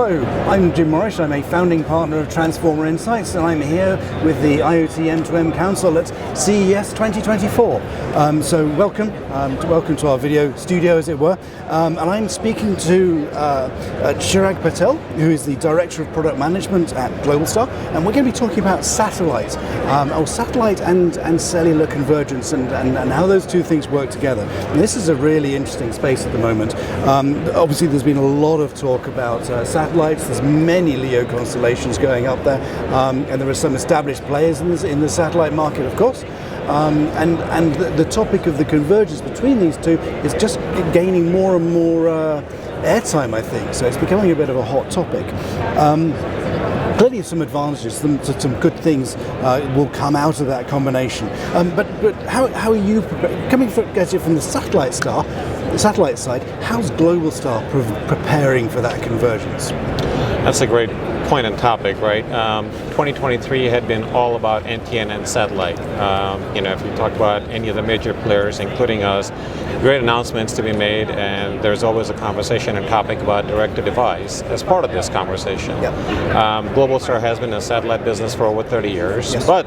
Hello, I'm Jim Morris. I'm a founding partner of Transformer Insights, and I'm here with the IoT M2M Council at CES 2024. So welcome to our video studio, as it were. And I'm speaking to Chirag Patel, who is the Director of Product Management at Globalstar, and we're going to be talking about satellite, satellite and cellular convergence, and how those two things work together. And this is a really interesting space at the moment. Obviously, there's been a lot of talk about satellites. There's many LEO constellations going up there, and there are some established players in the satellite market, of course. And the topic of the convergence between these two is just gaining more and more airtime, I think. So it's becoming a bit of a hot topic. Clearly some advantages, some good things will come out of that combination. But how are you coming from the satellite side? How's Globalstar Preparing for that convergence? That's a great point and topic, right? 2023 had been all about NTN and satellite. If you talk about any of the major players, including us, great announcements to be made, and there's always a conversation and topic about direct-to-device as part of this conversation. Yep. Globalstar has been in the satellite business for over 30 years, yes. But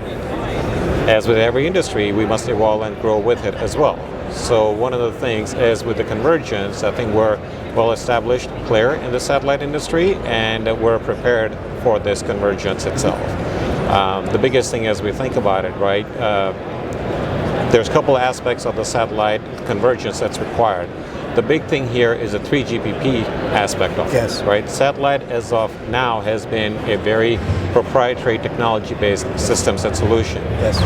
as with every industry, we must evolve and grow with it as well. So one of the things is with the convergence, I think we're well-established player in the satellite industry, and we're prepared for this convergence itself. The biggest thing as we think about it, right, there's a couple aspects of the satellite convergence that's required. The big thing here is the 3GPP aspect of yes. it, right? Satellite as of now has been a very proprietary technology-based systems and solution. Yes.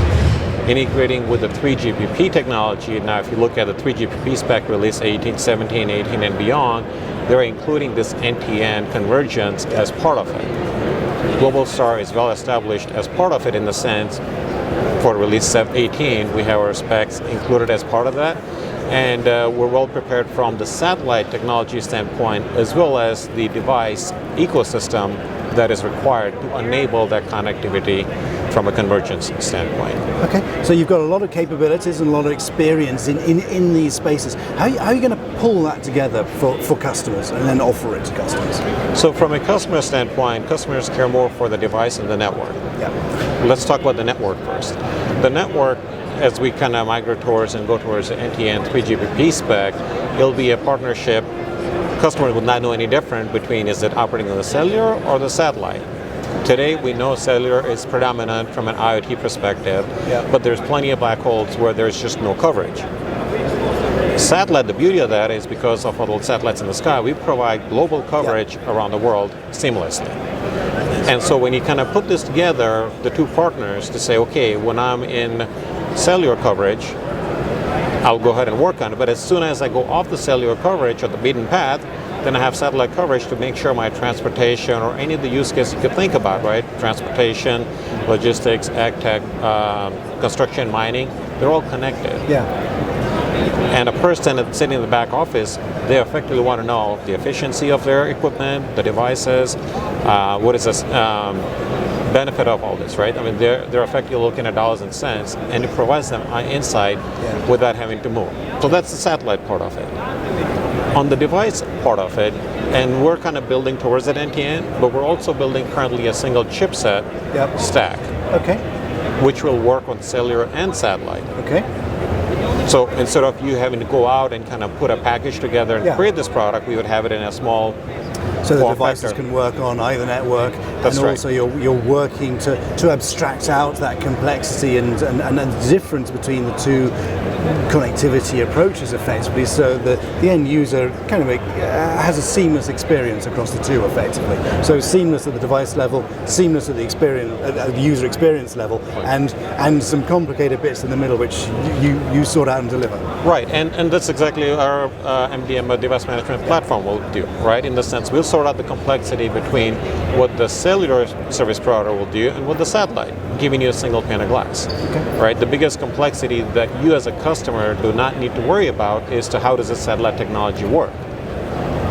Integrating with the 3GPP technology. Now, if you look at the 3GPP spec release 18, 17, 18, and beyond, they're including this NTN convergence as part of it. Globalstar is well established as part of it in the sense, for release 18, we have our specs included as part of that, and we're well prepared from the satellite technology standpoint, as well as the device ecosystem that is required to enable that connectivity from a convergence standpoint. Okay, so you've got a lot of capabilities and a lot of experience in these spaces. How are you going to pull that together for customers and then offer it to customers? So from a customer standpoint, customers care more for the device and the network. Yeah. Let's talk about the network first. The network, as we kind of migrate towards and go towards the NTN 3GPP spec, it'll be a partnership. Customers would not know any different between is it operating on the cellular or the satellite. Today, we know cellular is predominant from an IoT perspective, yeah. But there's plenty of black holes where there's just no coverage. Satellite, the beauty of that is because of all those satellites in the sky, we provide global coverage around the world seamlessly. And so when you kind of put this together, the two partners to say, okay, when I'm in cellular coverage, I'll go ahead and work on it, but as soon as I go off the cellular coverage or the beaten path, then I have satellite coverage to make sure my transportation or any of the use cases you could think about, right? Transportation, logistics, ag tech, construction, mining, they're all connected. Yeah. And a person that's sitting in the back office, they effectively want to know the efficiency of their equipment, the devices, what is this benefit of all this, right? I mean, they're effectively looking at dollars and cents, and it provides them insight without having to move. So that's the satellite part of it. On the device part of it, and we're kind of building towards that NTN, but we're also building currently a single chipset stack. Okay. Which will work on cellular and satellite. Okay. So instead of you having to go out and kind of put a package together and create this product, we would have it in a small so the devices can work on either network. That's and right. Also you're working to abstract out that complexity and the difference between the two connectivity approaches effectively, so the end user kind of has a seamless experience across the two effectively. So seamless at the device level, seamless at the user experience level, and some complicated bits in the middle which you sort out and deliver. Right, and that's exactly our MDM device management platform will do, right? In the sense we'll sort out the complexity between what the cellular service provider will do and what the satellite, giving you a single pane of glass. Okay. Right? The biggest complexity that you as a customer do not need to worry about is to how does the satellite technology work,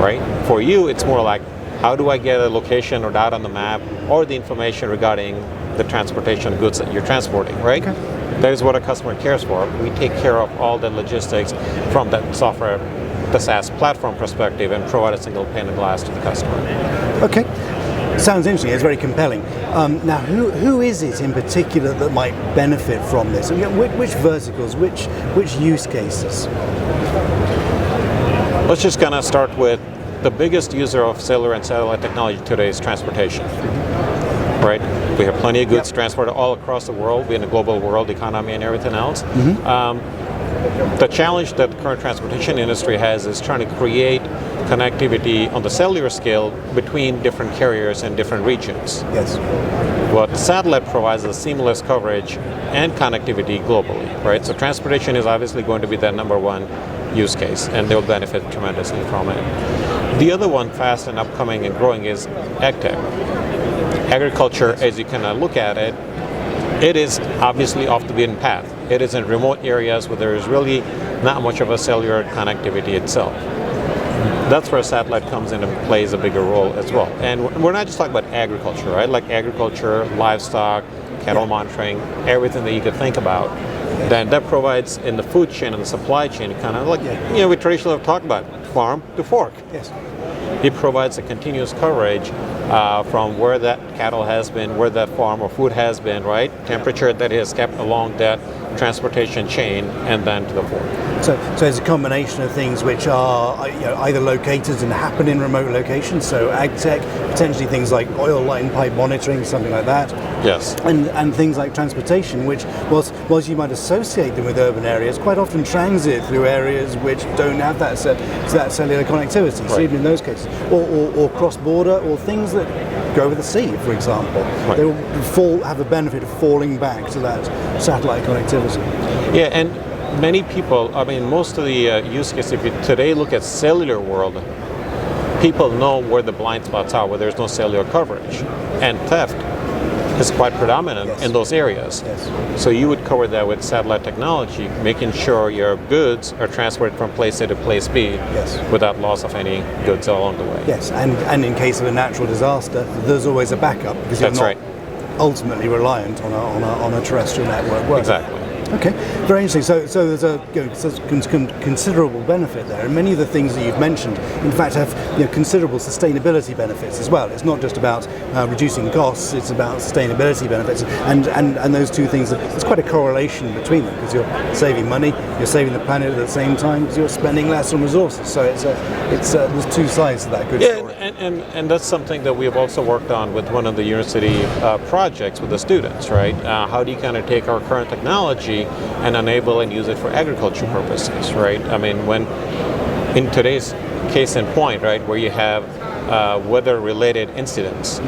right? For you, it's more like how do I get a location or data on the map or the information regarding the transportation goods that you're transporting, right? Okay. That is what a customer cares for. We take care of all the logistics from that software the SaaS platform perspective and provide a single pane of glass to the customer. Okay. Sounds interesting. It's very compelling. Now, who is it in particular that might benefit from this? I mean, which verticals, which use cases? Let's just kind of start with the biggest user of cellular and satellite technology today is transportation. Right? We have plenty of goods transported all across the world, in a global world economy and everything else. The challenge that the current transportation industry has is trying to create connectivity on the cellular scale between different carriers and different regions. Yes. What satellite provides is seamless coverage and connectivity globally, right? So transportation is obviously going to be that number one use case, and they'll benefit tremendously from it. The other one, fast and upcoming and growing, is agtech. Agriculture, as you kind of look at it, it is obviously off the beaten path. It is in remote areas where there is really not much of a cellular connectivity itself. That's where satellite comes in and plays a bigger role as well. And we're not just talking about agriculture, right? Like agriculture, livestock, cattle monitoring, everything that you could think about. Then that provides in the food chain and the supply chain, kind of like, we traditionally have talked about farm to fork. Yes. It provides a continuous coverage from where that cattle has been, where that farm or food has been, right? Temperature that is kept along that transportation chain, and then to the fork. So it's a combination of things which are either located and happen in remote locations, so ag tech, potentially things like oil line pipe monitoring, something like that. Yes. And things like transportation, which whilst you might associate them with urban areas, quite often transit through areas which don't have that cellular connectivity. Right. So even in those cases, or cross-border, or things that go over the sea, for example, right. they will have a benefit of falling back to that satellite connectivity. Yeah, and many people, I mean, most of the use cases, if you today look at cellular world, people know where the blind spots are, where there's no cellular coverage. And theft is quite predominant in those areas. Yes. So you would cover that with satellite technology, making sure your goods are transported from place A to place B without loss of any goods along the way. Yes, and in case of a natural disaster, there's always a backup, because you're not ultimately reliant on a terrestrial network. Exactly. Okay, very interesting. So there's a considerable benefit there, and many of the things that you've mentioned, in fact, have considerable sustainability benefits as well. It's not just about reducing costs; it's about sustainability benefits, and those two things. There's quite a correlation between them, because you're saving money, you're saving the planet at the same time, because you're spending less on resources. So there's two sides to that good story. And that's something that we have also worked on with one of the university projects with the students, right? How do you kind of take our current technology and enable and use it for agriculture purposes, right? I mean, when in today's case in point, right, where you have weather-related incidents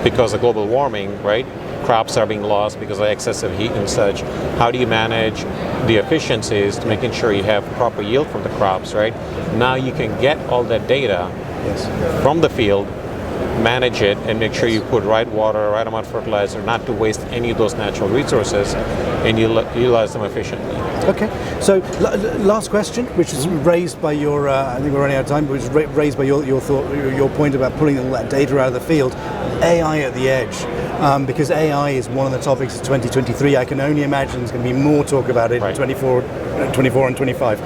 because of global warming, right? Crops are being lost because of excessive heat and such. How do you manage the efficiencies to making sure you have proper yield from the crops, right? Now you can get all that data from the field, manage it, and make sure you put right water, right amount of fertilizer, not to waste any of those natural resources, and utilize them efficiently. Okay, so last question, which is raised by your, I think we're running out of time, but which is raised by your point about pulling all that data out of the field, AI at the edge. Because AI is one of the topics of 2023. I can only imagine there's going to be more talk about it in 24 and 25.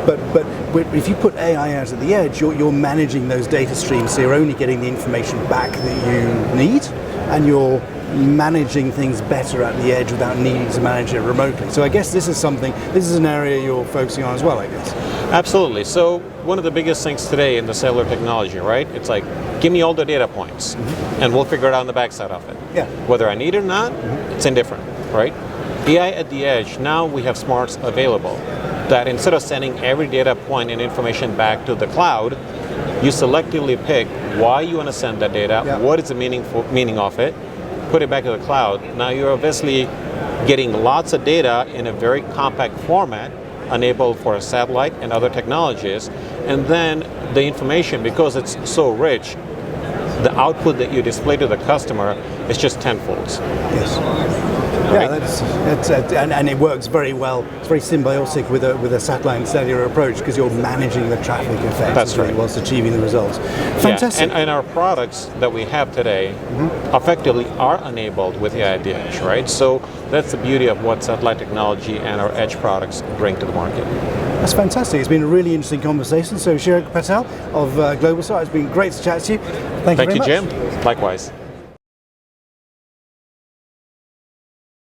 But if you put AI out at the edge, you're managing those data streams, so you're only getting the information back that you need, and you're managing things better at the edge without needing to manage it remotely. So I guess this is an area you're focusing on as well, I guess. Absolutely. So one of the biggest things today in the cellular technology, right? It's like, give me all the data points, and we'll figure it out on the backside of it. Yeah. Whether I need it or not, it's indifferent, right? AI at the edge, now we have smarts available that instead of sending every data point and information back to the cloud, you selectively pick why you want to send that data, what is the meaning of it, put it back to the cloud. Now you're obviously getting lots of data in a very compact format, enabled for a satellite and other technologies, and then the information, because it's so rich, the output that you display to the customer is just tenfold. Yes. Right? Yeah, and it works very well. It's very symbiotic with a satellite and cellular approach, because you're managing the traffic effectively whilst achieving the results. Fantastic. Yeah, and our products that we have today effectively are enabled with AI at the edge, right? So that's the beauty of what satellite technology and our edge products bring to the market. That's fantastic. It's been a really interesting conversation. So Chirag Patel of Globalstar, it's been great to chat to you. Thank you very much. Jim. Likewise.